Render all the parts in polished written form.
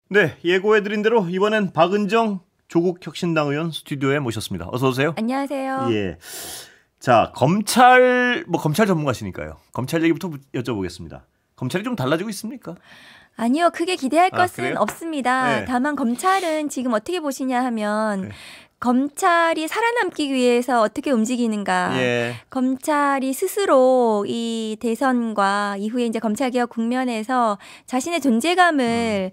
네, 예고해드린 대로 이번엔 박은정 조국 혁신당 의원 스튜디오에 모셨습니다. 어서 오세요. 안녕하세요. 예. 자, 검찰 전문가시니까요. 검찰 얘기부터 여쭤보겠습니다. 검찰이 좀 달라지고 있습니까? 아니요, 크게 기대할 것은 그래요? 없습니다. 네. 다만 검찰은 지금 어떻게 보시냐 하면 네. 검찰이 살아남기 위해서 어떻게 움직이는가. 예. 검찰이 스스로 이 대선과 이후에 이제 검찰개혁 국면에서 자신의 존재감을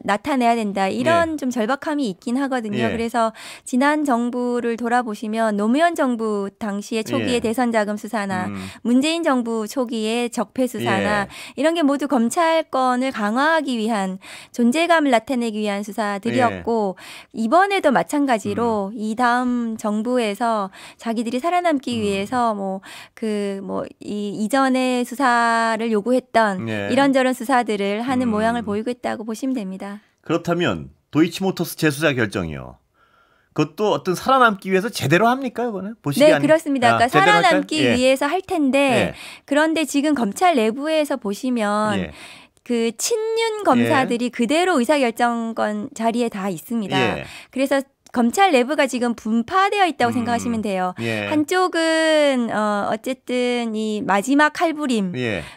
나타내야 된다. 이런 좀 절박함이 있긴 하거든요. 예. 그래서 지난 정부를 돌아보시면 노무현 정부 당시의 초기의 대선 자금 수사나 문재인 정부 초기의 적폐 수사나 이런 게 모두 검찰권을 강화하기 위한 존재감을 나타내기 위한 수사들이었고 이번에도 마찬가지로 이 다음 정부에서 자기들이 살아남기 위해서 이전의 수사를 요구했던 이런저런 수사들을 하는 모양을 보이고 있다고 보시면 됩니다. 그렇다면 도이치모터스 재수사 결정이요. 그것도 어떤 살아남기 위해서 제대로 합니까 이번에? 네, 그렇습니다. 그러니까 살아남기 위해서 할 텐데 그런데 지금 검찰 내부에서 보시면 그 친윤 검사들이 그대로 의사결정권 자리에 다 있습니다. 그래서 검찰 내부가 지금 분파되어 있다고 생각하시면 돼요. 한쪽은 어쨌든 이 마지막 칼부림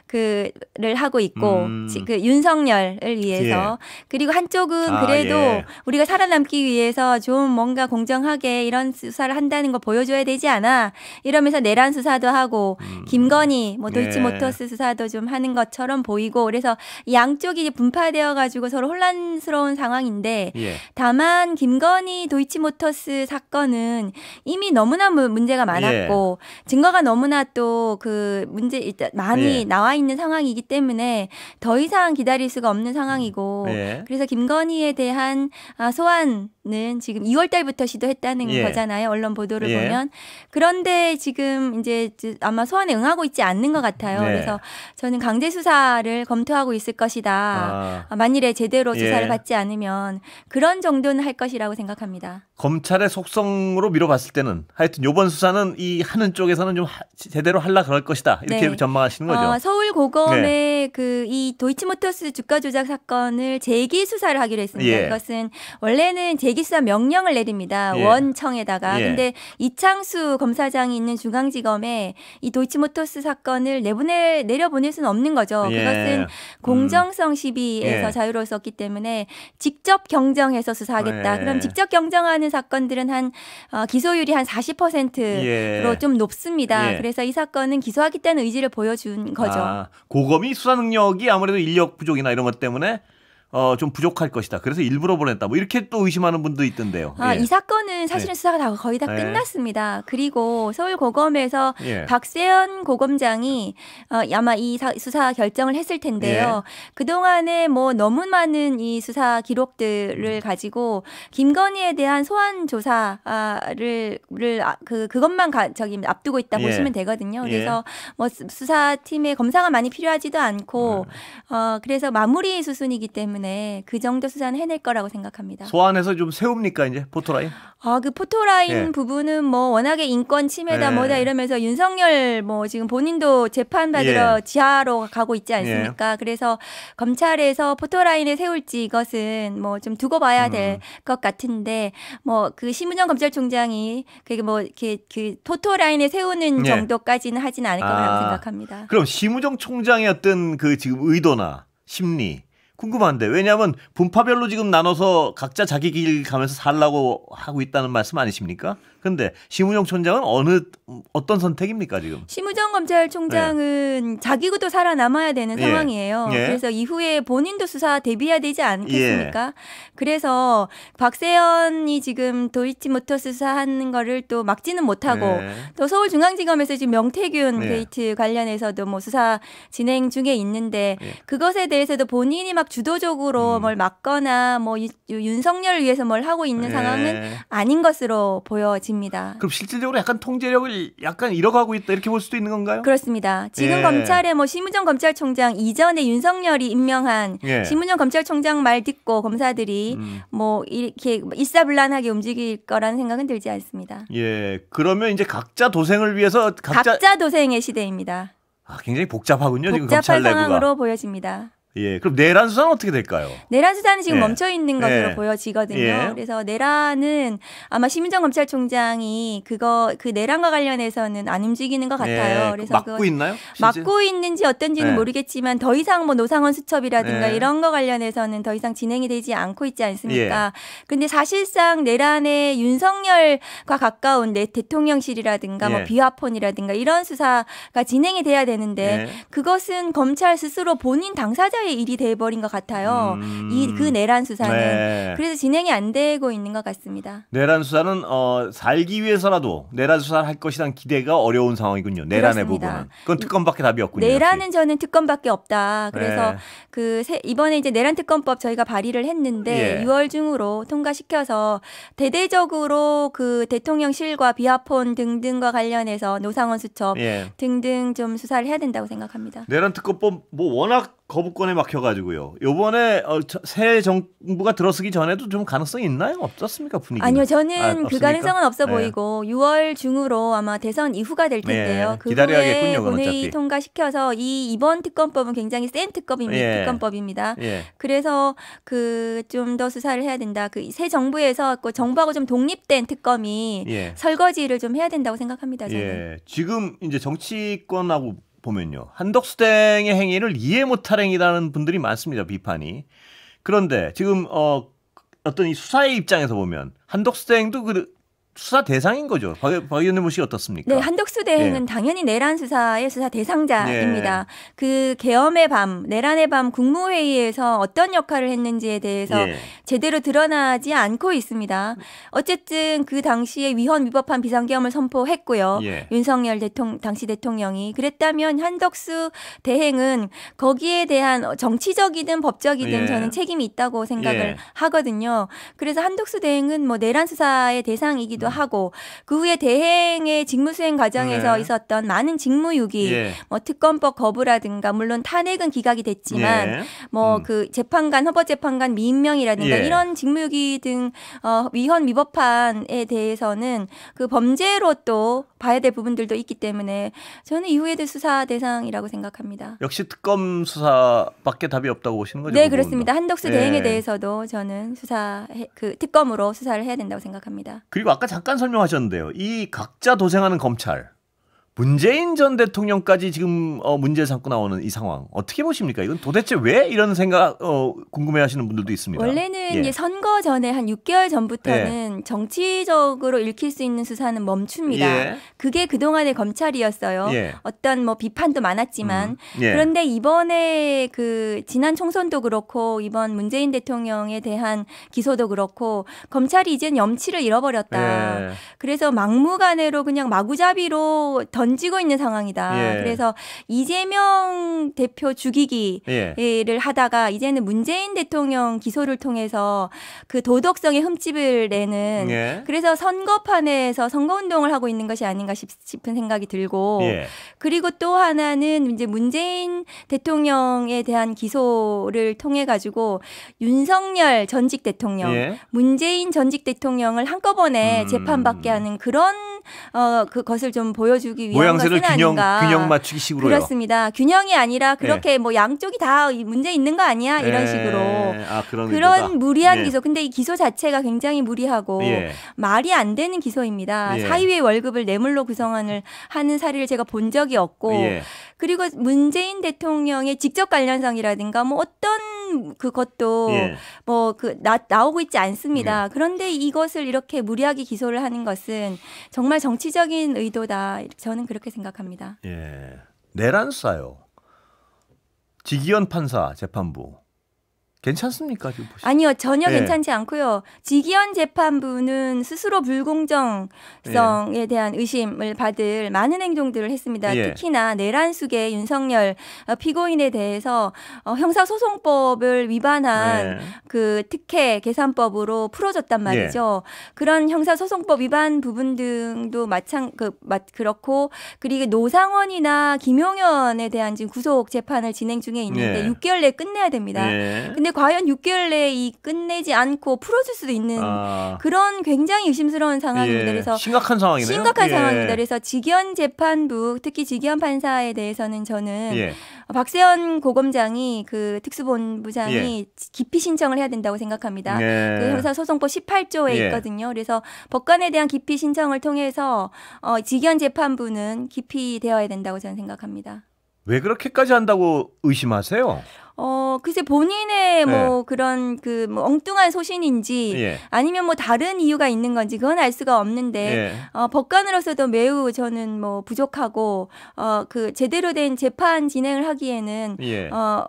그를 하고 있고 그 윤석열을 위해서 그리고 한쪽은 그래도 우리가 살아남기 위해서 좀 뭔가 공정하게 이런 수사를 한다는 거 보여줘야 되지 않아 이러면서 내란 수사도 하고 김건희 뭐 도이치모터스 수사도 좀 하는 것처럼 보이고 그래서 양쪽이 분파되어 가지고 서로 혼란스러운 상황인데 다만 김건희 도이치모터스 사건은 이미 너무나 문제가 많았고 증거가 너무나 또 그 문제 많이 나와 있는 상황이기 때문에 더 이상 기다릴 수가 없는 상황이고 그래서 김건희에 대한 소환은 지금 2월 달부터 시도했다는 거잖아요. 언론 보도를 보면. 그런데 지금 이제 아마 소환에 응하고 있지 않는 것 같아요. 그래서 저는 강제 수사를 검토하고 있을 것이다. 만일에 제대로 조사를 받지 않으면 그런 정도는 할 것이라고 생각합니다. 검찰의 속성으로 미뤄봤을 때는 하여튼 이번 수사는 이 하는 쪽에서는 좀 제대로 하려 그럴 것이다. 이렇게 전망하시는 거죠. 서울고검의 그 이 도이치모터스 주가 조작 사건을 재기 수사를 하기로 했습니다. 이것은 원래는 재기 수사 명령을 내립니다. 원청에다가. 근데 이창수 검사장이 있는 중앙지검에 이 도이치모터스 사건을 내려보낼 수는 없는 거죠. 그것은 공정성 시비에서 자유로웠었기 때문에 직접 경정해서 수사하겠다. 그럼 직접 경정하는 사건들은 한 기소율이 한 40%로 좀 높습니다. 그래서 이 사건은 기소하겠다는 의지를 보여준 거죠. 고검이 수사 능력이 아무래도 인력 부족이나 이런 것 때문에 좀 부족할 것이다. 그래서 일부러 보냈다. 뭐 이렇게 또 의심하는 분도 있던데요. 이 사건은 사실은 수사가 거의 다 끝났습니다. 그리고 서울고검에서 박세현 고검장이 아마 이 수사 결정을 했을 텐데요. 그동안에 뭐 너무 많은 이 수사 기록들을 가지고 김건희에 대한 소환 조사를 그것만 앞두고 있다 보시면 되거든요. 그래서 뭐 수사팀에 검사가 많이 필요하지도 않고 그래서 마무리 수순이기 때문에 그 정도 수사는 해낼 거라고 생각합니다. 소환해서 좀 세웁니까 이제 포토라인? 그 포토라인 부분은 뭐 워낙에 인권 침해다 뭐다 이러면서 윤석열 뭐 지금 본인도 재판 받으러 지하로 가고 있지 않습니까? 그래서 검찰에서 포토라인을 세울지 이것은 뭐 좀 두고 봐야 될 것 같은데 뭐 그 심우정 검찰총장이 그게 뭐 이렇게 그 포토라인을 세우는 정도까지는 하지는 않을 거라고 생각합니다. 그럼 심우정 총장의 어떤 그 지금 의도나 심리 궁금한데 왜냐하면 분파별로 지금 나눠서 각자 자기 길 가면서 살라고 하고 있다는 말씀 아니십니까? 그런데 심우정 총장은 어떤 선택입니까 지금? 심우정 검찰총장은 자기도 살아남아야 되는 상황이에요. 그래서 이후에 본인도 수사 대비해야 되지 않겠습니까? 그래서 박세현이 지금 도이치모터스 수사하는 거를 또 막지는 못하고 또 서울중앙지검에서 지금 명태균 게이트 관련해서도 뭐 수사 진행 중에 있는데 그것에 대해서도 본인이 막 주도적으로 뭘 막거나 뭐 윤석열을 위해서 뭘 하고 있는 상황은 아닌 것으로 보여집니다. 그럼 실질적으로 약간 통제력을 약간 잃어가고 있다 이렇게 볼 수도 있는 건가요? 그렇습니다. 지금 검찰에 뭐 심우정 검찰총장 이전에 윤석열이 임명한 심우정 검찰총장 말 듣고 검사들이 뭐 이렇게 일사불란하게 움직일 거라는 생각은 들지 않습니다. 그러면 이제 각자 도생을 위해서 각자 도생의 시대입니다. 굉장히 복잡하군요. 지금 복잡한 검찰 내부가. 상황으로 보여집니다. 예, 그럼 내란 수사는 어떻게 될까요? 내란 수사는 지금 예. 멈춰 있는 것으로 예. 보여지거든요. 예. 그래서 내란은 아마 심은정 검찰총장이 그 내란과 관련해서는 안 움직이는 것 같아요. 예. 그래서 막고 있나요? 실제? 막고 있는지 어떤지는 예. 모르겠지만 더 이상 뭐 노상원 수첩이라든가 예. 이런 거 관련해서는 더 이상 진행이 되지 않고 있지 않습니까? 예. 그런데 사실상 내란에 윤석열과 가까운 대통령실이라든가 뭐 예. 비화폰이라든가 이런 수사가 진행이 돼야 되는데 예. 그것은 검찰 스스로 본인 당사자의 일이 돼버린 것 같아요. 그 내란 수사는. 네. 그래서 진행이 안 되고 있는 것 같습니다. 내란 수사는 살기 위해서라도 내란 수사를 할 것이란 기대가 어려운 상황이군요. 내란의 그렇습니다. 부분은. 그건 특검밖에 답이 없군요. 내란은 역시. 저는 특검밖에 없다. 그래서 네. 이번에 이제 내란 특검법 저희가 발의를 했는데 예. 6월 중으로 통과시켜서 대대적으로 그 대통령실과 비화폰 등등과 관련해서 노상원 수첩 예. 등등 좀 수사를 해야 된다고 생각합니다. 내란 특검법 뭐 워낙 거부권에 막혀가지고요. 이번에 새 정부가 들어서기 전에도 좀 가능성이 있나요? 없었습니까 분위기는? 아니요, 저는 그 없습니까? 가능성은 없어 네. 보이고 6월 중으로 아마 대선 이후가 될 텐데요. 네, 그 기다려야겠군요, 후에 그건 본회의 어차피. 통과시켜서 이번 특검법은 굉장히 센 특검입니다. 예. 그래서 그 좀 더 수사를 해야 된다. 그 새 정부에서 그 정부하고 좀 독립된 특검이 예. 설거지를 좀 해야 된다고 생각합니다. 저는. 예. 지금 이제 정치권하고 보면요. 한덕수 대행의 행위를 이해 못할 행위라는 분들이 많습니다. 비판이. 그런데 지금 어떤 이 수사의 입장에서 보면 한덕수 대행도 그 수사 대상인 거죠. 박 의원님 보시기 어떻습니까? 네, 한덕수 대행은 예. 당연히 내란 수사의 수사 대상자입니다. 그 계엄의 밤, 내란의 밤 국무회의에서 어떤 역할을 했는지에 대해서 예. 제대로 드러나지 않고 있습니다. 어쨌든 그 당시에 위헌 위법한 비상계엄을 선포했고요. 예. 윤석열 당시 대통령이 그랬다면 한덕수 대행은 거기에 대한 정치적이든 법적이든 예. 저는 책임이 있다고 생각을 예. 하거든요. 그래서 한덕수 대행은 뭐 내란 수사의 대상이기도 하고 그 후에 대행의 직무수행 과정에서 네. 있었던 많은 직무유기, 예. 뭐 특검법 거부라든가 물론 탄핵은 기각이 됐지만 예. 뭐 그 재판관, 헌법재판관 미임명이라든가 예. 이런 직무유기 등 위헌 위법한에 대해서는 그 범죄로 또 봐야 될 부분들도 있기 때문에 저는 이후에도 수사 대상이라고 생각합니다. 역시 특검 수사밖에 답이 없다고 보시는 거죠? 네, 그 그렇습니다. 부분도. 한덕수 예. 대행에 대해서도 저는 특검으로 수사를 해야 된다고 생각합니다. 그리고 아까 잠깐 설명하셨는데요. 이 각자 도생하는 검찰. 문재인 전 대통령까지 지금 문제 삼고 나오는 이 상황 어떻게 보십니까? 이건 도대체 왜 이런 생각 궁금해하시는 분들도 있습니다. 원래는 예. 이제 선거 전에 한 6개월 전부터는 정치적으로 읽힐 수 있는 수사는 멈춥니다. 예. 그게 그동안의 검찰이었어요. 예. 어떤 뭐 비판도 많았지만 예. 그런데 이번에 그 지난 총선도 그렇고 이번 문재인 대통령에 대한 기소도 그렇고 검찰이 이제는 염치를 잃어버렸다. 예. 그래서 막무가내로 그냥 마구잡이로 던지고 있는 상황이다. 예. 그래서 이재명 대표 죽이기를 예. 하다가 이제는 문재인 대통령 기소를 통해서 그 도덕성의 흠집을 내는 예. 그래서 선거판에서 선거운동을 하고 있는 것이 아닌가 싶은 생각이 들고 예. 그리고 또 하나는 이제 문재인 대통령에 대한 기소를 통해 가지고 윤석열 전직 대통령, 예. 문재인 전직 대통령을 한꺼번에 재판받게 하는 그런 그것을 좀 보여주기 위한 모양새를 것은 아닌가. 균형 맞추기 식으로요. 그렇습니다. 균형이 아니라 그렇게 뭐 양쪽이 다 문제 있는 거 아니야 이런 식으로 그런 그런 의도다. 무리한 예. 기소. 근데 이 기소 자체가 굉장히 무리하고 예. 말이 안 되는 기소입니다. 예. 사위의 월급을 뇌물로 구성을 하는 사례를 제가 본 적이 없고 예. 그리고 문재인 대통령의 직접 관련성이라든가 뭐 어떤 그것도 예. 뭐 나오고 있지 않습니다. 그런데 이것을 이렇게 무리하게 기소를 하는 것은 정말 정치적인 의도다. 저는 그렇게 생각합니다. 예. 내란 수사요. 지기현 판사 재판부 괜찮습니까? 지금 보시면. 아니요, 전혀 예. 괜찮지 않고요. 지기현 재판부는 스스로 불공정성에 대한 의심을 받을 많은 행동들을 했습니다. 예. 특히나 내란 수계 윤석열 피고인에 대해서 형사소송법을 위반한 네. 그 특혜 계산법으로 풀어줬단 말이죠. 그런 형사소송법 위반 부분 등도 그렇고 그리고 노상원이나 김용현에 대한 지금 구속 재판을 진행 중에 있는데 예. 6개월 내에 끝내야 됩니다. 예. 근데 과연 6개월 내에 이 끝내지 않고 풀어줄 수도 있는 그런 굉장히 의심스러운 상황입니다. 그래서 심각한 상황이네요. 심각한 상황입니다. 그래서 직위원 재판부, 특히 직위원 판사에 대해서는 저는 박세현 고검장이 그 특수본부장이 기피 신청을 해야 된다고 생각합니다. 그 형사소송법 18조에 있거든요. 그래서 법관에 대한 기피 신청을 통해서 직위원 재판부는 기피되어야 된다고 저는 생각합니다. 왜 그렇게까지 한다고 의심하세요? 글쎄 본인의 뭐 그런 그 뭐 엉뚱한 소신인지 아니면 뭐 다른 이유가 있는 건지 그건 알 수가 없는데 법관으로서도 매우 저는 뭐 부족하고 그 제대로 된 재판 진행을 하기에는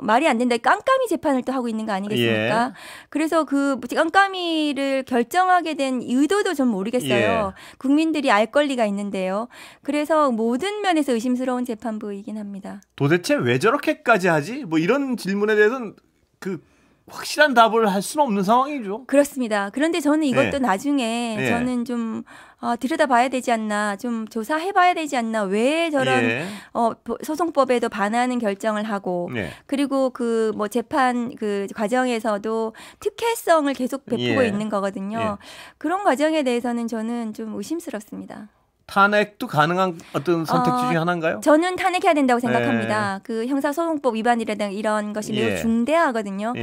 말이 안 된다. 깜깜이 재판을 또 하고 있는 거 아니겠습니까? 그래서 그 깜깜이를 결정하게 된 의도도 전 모르겠어요. 국민들이 알 권리가 있는데요. 그래서 모든 면에서 의심스러운 재판부이긴 합니다. 도대체 왜 저렇게까지 하지? 뭐 이런 질문에 대해서는 그 확실한 답을 할 수는 없는 상황이죠. 그렇습니다. 그런데 저는 이것도 나중에 저는 좀 들여다봐야 되지 않나, 좀 조사해봐야 되지 않나. 왜 저런 소송법에도 반하는 결정을 하고 그리고 그 뭐 재판 그 과정에서도 특혜성을 계속 베푸고 있는 거거든요. 그런 과정에 대해서는 저는 좀 의심스럽습니다. 탄핵도 가능한 어떤 선택지 중에 하나인가요? 저는 탄핵해야 된다고 생각합니다. 그 형사소송법 위반이라든가 이런 것이 매우 중대하거든요.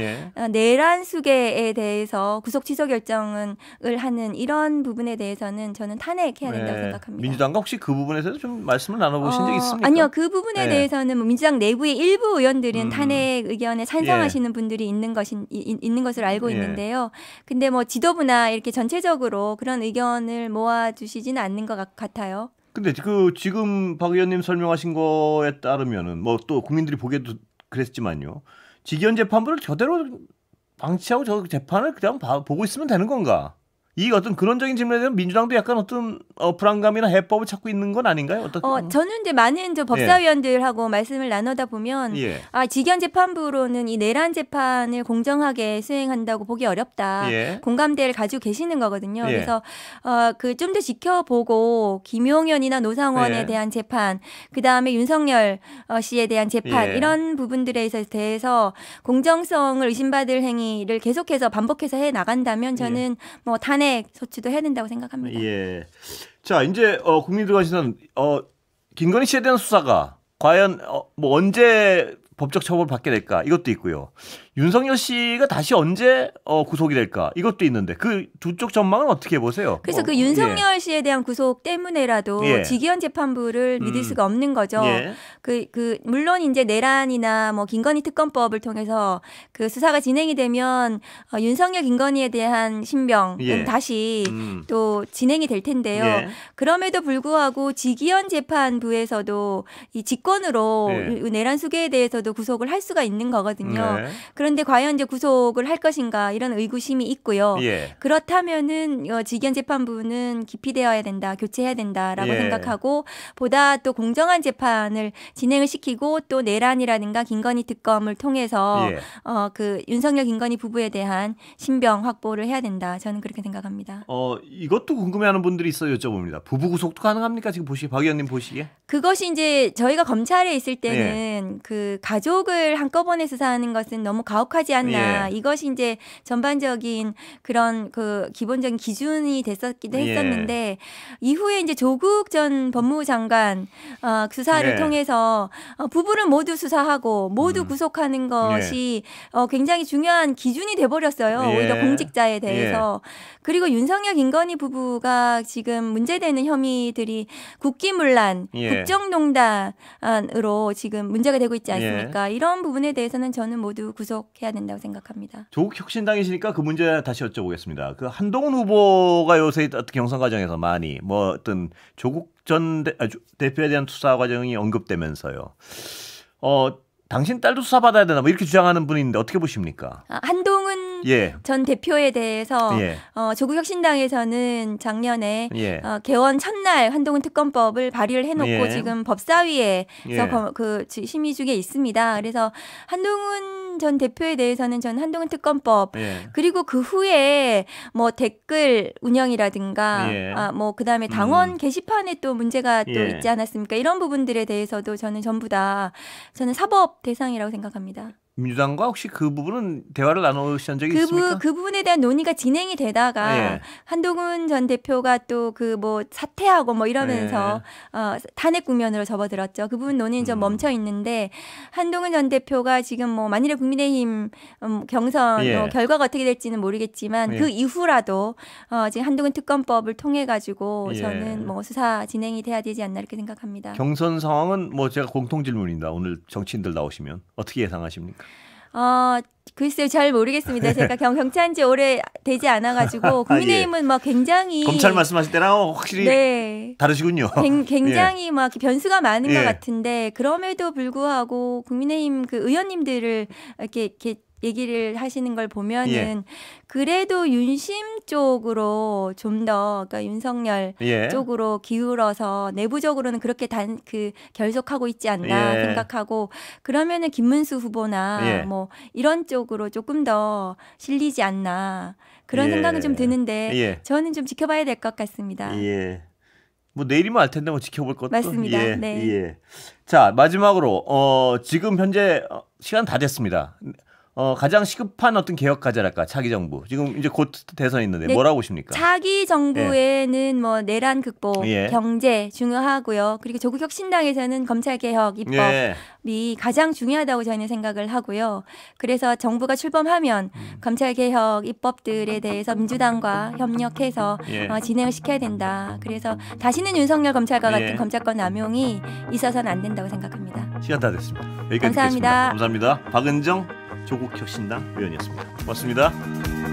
내란 수계에 대해서 구속 취소 결정을 하는 이런 부분에 대해서는 저는 탄핵해야 된다고 생각합니다. 민주당과 혹시 그 부분에서 좀 말씀을 나눠보신 적이 있습니까? 아니요. 그 부분에 대해서는 뭐 민주당 내부의 일부 의원들은 탄핵 의견에 찬성하시는 분들이 있는 것을 알고 있는데요. 근데 뭐 지도부나 이렇게 전체적으로 그런 의견을 모아주시지는 않는 것 같아요. 근데 그 지금 박 의원님 설명하신 거에 따르면은 뭐 또 국민들이 보기에도 그랬지만요. 직위원 재판부를 저대로 방치하고 저 재판을 그냥 보고 있으면 되는 건가? 이 어떤 근원적인 질문에 대한 민주당도 약간 어떤 불안감이나 해법을 찾고 있는 건 아닌가요? 저는 이제 많은 법사위원들하고 말씀을 나누다 보면 직위원 재판부로는 이 내란 재판을 공정하게 수행한다고 보기 어렵다. 공감대를 가지고 계시는 거거든요. 그래서 그 좀 더 지켜보고 김용현이나 노상원에 대한 재판, 그 다음에 윤석열 씨에 대한 재판 이런 부분들에 대해서 공정성을 의심받을 행위를 계속해서 반복해서 해 나간다면 저는 뭐 탄핵 소추도 해야 된다고 생각합니다. 자, 이제 국민들과 시선 김건희 씨에 대한 수사가 과연 뭐 언제 법적 처벌을 받게 될까 이것도 있고요. 윤석열 씨가 다시 언제 구속이 될까 이것도 있는데 그 두 쪽 전망은 어떻게 보세요? 그래서 그 윤석열 씨에 대한 구속 때문에라도 직위원 재판부를 믿을 수가 없는 거죠. 물론 이제 내란이나 뭐 김건희 특검법을 통해서 그 수사가 진행이 되면 윤석열 김건희에 대한 신병은 다시 또 진행이 될 텐데요. 그럼에도 불구하고 직위원 재판부에서도 이 직권으로 내란 수계에 대해서도 구속을 할 수가 있는 거거든요. 그런데 과연 이제 구속을 할 것인가 이런 의구심이 있고요. 그렇다면은 직위원 재판부는 기피되어야 된다, 교체해야 된다라고 생각하고 보다 또 공정한 재판을 진행을 시키고 또 내란이라든가 김건희 특검을 통해서 그 윤석열 김건희 부부에 대한 신병 확보를 해야 된다. 저는 그렇게 생각합니다. 이것도 궁금해하는 분들이 있어요. 여쭤봅니다. 부부 구속도 가능합니까? 지금 박 의원님 보시기에? 그것이 이제 저희가 검찰에 있을 때는 그 가족을 한꺼번에 수사하는 것은 너무 가혹하지 않나. 이것이 이제 전반적인 그런 그 기본적인 기준이 됐었기도 했었는데 이후에 이제 조국 전 법무부 장관 수사를 통해서 부부를 모두 수사하고 모두 구속하는 것이 굉장히 중요한 기준이 돼버렸어요. 오히려 공직자에 대해서. 그리고 윤석열 김건희 부부가 지금 문제되는 혐의들이 국기문란, 국정농단으로 지금 문제가 되고 있지 않습니까? 이런 부분에 대해서는 저는 모두 구속해야 된다고 생각합니다. 조국 혁신당이시니까 그 문제 다시 여쭤보겠습니다. 그 한동훈 후보가 요새 어떤 경선 과정에서 많이 뭐 어떤 조국 전 대표에 대한 수사 과정이 언급되면서요. 당신 딸도 수사받아야 되나 뭐 이렇게 주장하는 분인데 어떻게 보십니까? 한동훈 전 대표에 대해서 조국 혁신당에서는 작년에 개원 첫날 한동훈 특검법을 발의를 해놓고 지금 법사위에서 그 심의 중에 있습니다. 그래서 한동훈 전 대표에 대해서는 전 한동훈 특검법 그리고 그 후에 뭐 댓글 운영이라든가 뭐 그다음에 당원 게시판에 또 문제가 또 있지 않았습니까? 이런 부분들에 대해서도 저는 전부 다 저는 사법 대상이라고 생각합니다. 민주당과 혹시 그 부분은 대화를 나누신 적이 있습니까? 그 부분에 대한 논의가 진행이 되다가 예. 한동훈 전 대표가 또 그 뭐 사퇴하고 뭐 이러면서 탄핵 국면으로 접어들었죠. 그 부분 논의는 좀 멈춰 있는데 한동훈 전 대표가 지금 뭐 만일에 국민의힘 경선 결과가 어떻게 될지는 모르겠지만 그 이후라도 지금 한동훈 특검법을 통해 가지고 저는 뭐 수사 진행이 돼야 되지 않나 이렇게 생각합니다. 경선 상황은 뭐 제가 공통 질문입니다. 오늘 정치인들 나오시면 어떻게 예상하십니까? 글쎄요, 잘 모르겠습니다. 제가 경찰한 지 오래 되지 않아가지고 국민의힘은 막 굉장히 검찰 말씀하실 때랑 확실히 다르시군요. 굉장히 막 변수가 많은 것 같은데 그럼에도 불구하고 국민의힘 그 의원님들을 이렇게 얘기를 하시는 걸 보면은 그래도 윤심 쪽으로 좀 더 그러니까 윤석열 쪽으로 기울어서 내부적으로는 그렇게 결속하고 있지 않나 생각하고 그러면은 김문수 후보나 뭐 이런 쪽으로 조금 더 실리지 않나 그런 생각은 좀 드는데 저는 좀 지켜봐야 될 것 같습니다. 뭐 내일이면 알 텐데 뭐 지켜볼 것도 맞습니다. 네. 자, 마지막으로 지금 현재 시간 다 됐습니다. 가장 시급한 어떤 개혁 과제랄까 차기 정부 지금 이제 곧 대선이 있는데 뭐라고 보십니까? 차기 정부에는 뭐 내란 극복, 경제 중요하고요. 그리고 조국 혁신당에서는 검찰 개혁 입법이 가장 중요하다고 저는 생각을 하고요. 그래서 정부가 출범하면 검찰 개혁 입법들에 대해서 민주당과 협력해서 진행을 시켜야 된다. 그래서 다시는 윤석열 검찰과 같은 검찰권 남용이 있어서는 안 된다고 생각합니다. 시간 다 됐습니다. 여기까지 감사합니다. 듣겠습니다. 감사합니다. 박은정 조국 혁신당 의원이었습니다. 고맙습니다.